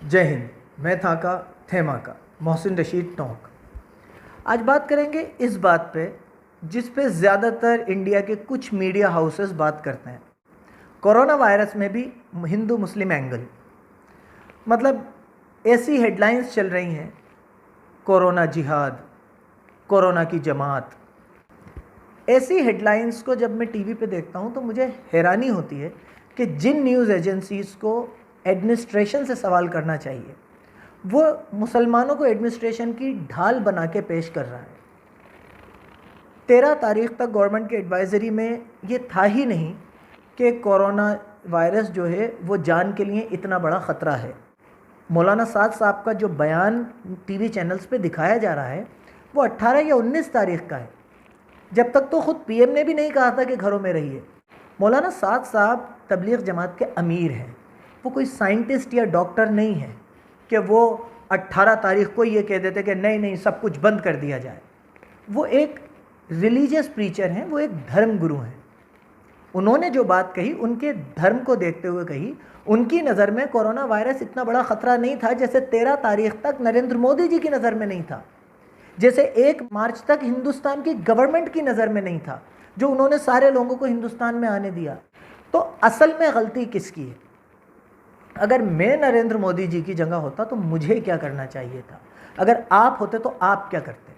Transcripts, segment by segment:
जय हिंद। मैं था का थेमा का मोहसिन रशीद टोंक। आज बात करेंगे इस बात पे जिस पे ज़्यादातर इंडिया के कुछ मीडिया हाउसेस बात करते हैं, कोरोना वायरस में भी हिंदू मुस्लिम एंगल। मतलब ऐसी हेडलाइंस चल रही हैं, कोरोना जिहाद, कोरोना की जमात। ऐसी हेडलाइंस को जब मैं टीवी पे देखता हूँ तो मुझे हैरानी होती है कि जिन न्यूज़ एजेंसीज़ को एडमिनिस्ट्रेशन से सवाल करना चाहिए वो मुसलमानों को एडमिनिस्ट्रेशन की ढाल बना के पेश कर रहा है। 13 तारीख तक गवर्नमेंट के एडवाइज़री में ये था ही नहीं कि कोरोना वायरस जो है वो जान के लिए इतना बड़ा ख़तरा है। मौलाना साद साहब का जो बयान टीवी चैनल्स पे दिखाया जा रहा है वो 18 या 19 तारीख का है, जब तक तो ख़ुद पीएम ने भी नहीं कहा था कि घरों में रहिए। मौलाना साद साहब तबलीग जमात के अमीर हैं, वो कोई साइंटिस्ट या डॉक्टर नहीं है कि वो 18 तारीख को ये कह देते कि नहीं नहीं सब कुछ बंद कर दिया जाए। वो एक रिलीजियस प्रीचर हैं, वो एक धर्म गुरु हैं। उन्होंने जो बात कही उनके धर्म को देखते हुए कही। उनकी नज़र में कोरोना वायरस इतना बड़ा ख़तरा नहीं था जैसे 13 तारीख तक नरेंद्र मोदी जी की नज़र में नहीं था, जैसे 1 मार्च तक हिंदुस्तान की गवर्नमेंट की नज़र में नहीं था, जो उन्होंने सारे लोगों को हिंदुस्तान में आने दिया। तो असल में गलती किसकी है? अगर मैं नरेंद्र मोदी जी की जगह होता तो मुझे क्या करना चाहिए था? अगर आप होते तो आप क्या करते?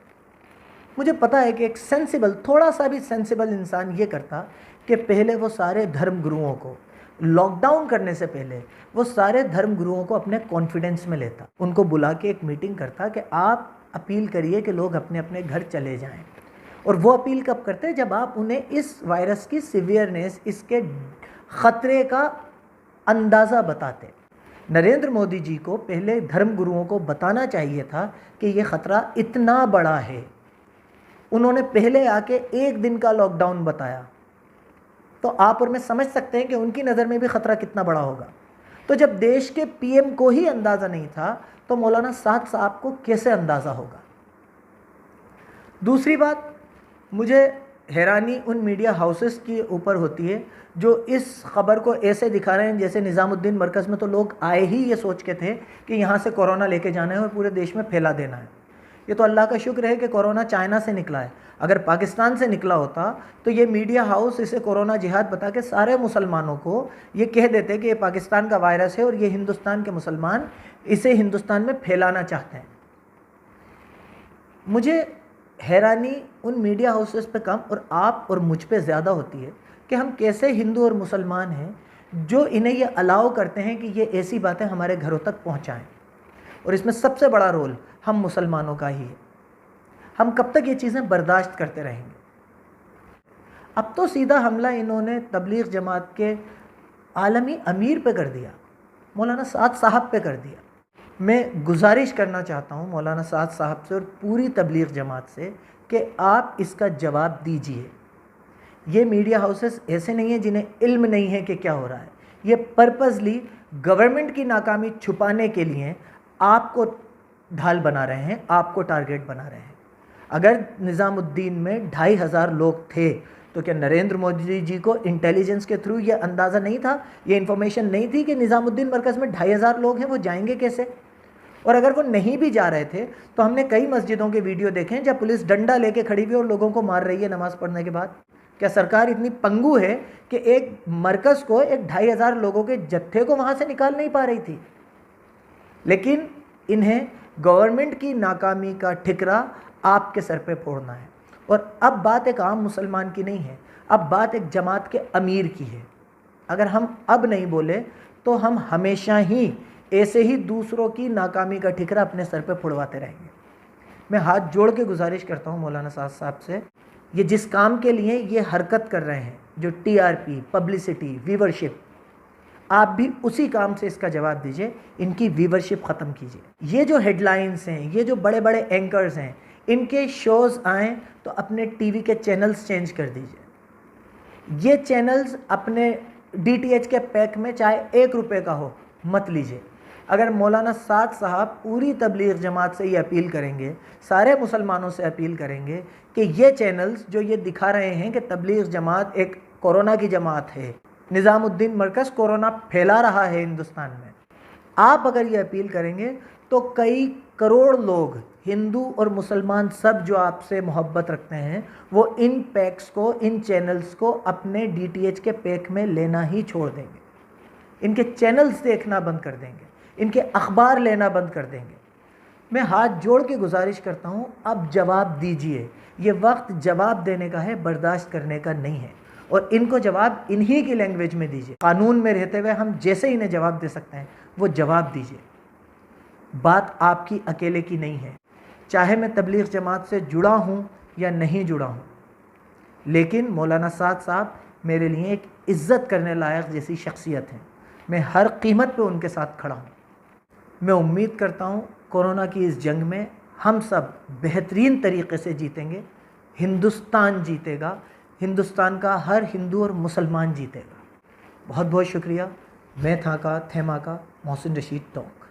मुझे पता है कि एक सेंसिबल, थोड़ा सा भी सेंसिबल इंसान ये करता कि पहले वो सारे धर्म गुरुओं को लॉकडाउन करने से पहले वो सारे धर्म गुरुओं को अपने कॉन्फिडेंस में लेता, उनको बुला के एक मीटिंग करता कि आप अपील करिए कि लोग अपने अपने घर चले जाएं। और वो अपील कब करते? जब आप उन्हें इस वायरस की सीवियरनेस, इसके ख़तरे का अंदाज़ा बताते। नरेंद्र मोदी जी को पहले धर्म गुरुओं को बताना चाहिए था कि ये ख़तरा इतना बड़ा है। उन्होंने पहले आके 1 दिन का लॉकडाउन बताया, तो आप और मैं समझ सकते हैं कि उनकी नज़र में भी ख़तरा कितना बड़ा होगा। तो जब देश के पीएम को ही अंदाज़ा नहीं था तो मौलाना साद साहब को कैसे अंदाज़ा होगा? दूसरी बात, मुझे हैरानी उन मीडिया हाउसेस के ऊपर होती है जो इस ख़बर को ऐसे दिखा रहे हैं जैसे निज़ामुद्दीन मरकज़ में तो लोग आए ही ये सोच के थे कि यहाँ से कोरोना लेके जाना है और पूरे देश में फैला देना है। ये तो अल्लाह का शुक्र है कि कोरोना चाइना से निकला है। अगर पाकिस्तान से निकला होता तो ये मीडिया हाउस इसे कोरोना जिहाद बता के सारे मुसलमानों को ये कह देते कि ये पाकिस्तान का वायरस है और ये हिंदुस्तान के मुसलमान इसे हिंदुस्तान में फैलाना चाहते हैं। मुझे हैरानी उन मीडिया हाउसेस पे कम और आप और मुझ पे ज़्यादा होती है कि हम कैसे हिंदू और मुसलमान हैं जो इन्हें ये अलाउ करते हैं कि ये ऐसी बातें हमारे घरों तक पहुंचाएं। और इसमें सबसे बड़ा रोल हम मुसलमानों का ही है। हम कब तक ये चीज़ें बर्दाश्त करते रहेंगे? अब तो सीधा हमला इन्होंने तबलीग जमात के आलमी अमीर पे कर दिया, मौलाना साद साहब पे कर दिया। मैं गुजारिश करना चाहता हूँ मौलाना साद साहब से और पूरी तबलीग जमात से कि आप इसका जवाब दीजिए। ये मीडिया हाउसेस ऐसे नहीं हैं जिन्हें इल्म नहीं है कि क्या हो रहा है। ये पर्पसली गवर्नमेंट की नाकामी छुपाने के लिए आपको ढाल बना रहे हैं, आपको टारगेट बना रहे हैं। अगर निज़ामुद्दीन में 2,500 लोग थे तो क्या नरेंद्र मोदी जी को इंटेलिजेंस के थ्रू ये अंदाज़ा नहीं था, ये इन्फॉर्मेशन नहीं थी कि निज़ामुद्दीन मरकज़ में 2,500 लोग हैं, वो जाएंगे कैसे? और अगर वो नहीं भी जा रहे थे तो हमने कई मस्जिदों के वीडियो देखे हैं जब पुलिस डंडा लेके खड़ी हुई और लोगों को मार रही है नमाज़ पढ़ने के बाद। क्या सरकार इतनी पंगु है कि एक मरकज़ को, एक 2,500 लोगों के जत्थे को वहाँ से निकाल नहीं पा रही थी? लेकिन इन्हें गवर्नमेंट की नाकामी का ठिकरा आपके सर पे फोड़ना है। और अब बात एक आम मुसलमान की नहीं है, अब बात एक जमात के अमीर की है। अगर हम अब नहीं बोले तो हम हमेशा ही ऐसे ही दूसरों की नाकामी का ठिकरा अपने सर पे फोड़वाते रहेंगे। मैं हाथ जोड़ के गुजारिश करता हूँ मौलाना साद साहब से, ये जिस काम के लिए ये हरकत कर रहे हैं, जो टीआरपी, पब्लिसिटी, व्यूवरशिप, आप भी उसी काम से इसका जवाब दीजिए। इनकी व्यूवरशिप ख़त्म कीजिए। ये जो हेडलाइंस हैं, ये जो बड़े बड़े एंकर्स हैं, इनके शोज़ आएँ तो अपने टीवी के चैनल्स चेंज कर दीजिए। ये चैनल्स अपने डीटीएच के पैक में चाहे 1 रुपये का हो मत लीजिए। अगर मौलाना साद साहब पूरी तबलीग जमात से ये अपील करेंगे, सारे मुसलमानों से अपील करेंगे कि ये चैनल्स जो ये दिखा रहे हैं कि तबलीग जमात एक कोरोना की जमात है, निज़ामुद्दीन मरकज़ कोरोना फैला रहा है हिंदुस्तान में, आप अगर ये अपील करेंगे तो कई करोड़ लोग, हिंदू और मुसलमान सब जो आपसे मोहब्बत रखते हैं, वो इन पैक्स को, इन चैनल्स को अपने डीटीएच के पैक में लेना ही छोड़ देंगे, इनके चैनल्स देखना बंद कर देंगे, इनके अखबार लेना बंद कर देंगे। मैं हाथ जोड़ के गुजारिश करता हूँ, अब जवाब दीजिए। ये वक्त जवाब देने का है, बर्दाश्त करने का नहीं है। और इनको जवाब इन्हीं की लैंग्वेज में दीजिए। कानून में रहते हुए हम जैसे इन्हें जवाब दे सकते हैं वो जवाब दीजिए। बात आपकी अकेले की नहीं है, चाहे मैं तबलीग जमात से जुड़ा हूँ या नहीं जुड़ा हूँ, लेकिन मौलाना साद साहब मेरे लिए एक इज़्ज़त करने लायक जैसी शख्सियत हैं। मैं हर कीमत पे उनके साथ खड़ा हूँ। मैं उम्मीद करता हूँ कोरोना की इस जंग में हम सब बेहतरीन तरीके से जीतेंगे। हिंदुस्तान जीतेगा, हिंदुस्तान का हर हिंदू और मुसलमान जीतेगा। बहुत बहुत शुक्रिया। मैं था का थेमा का मोहसिन रशीद टोंक।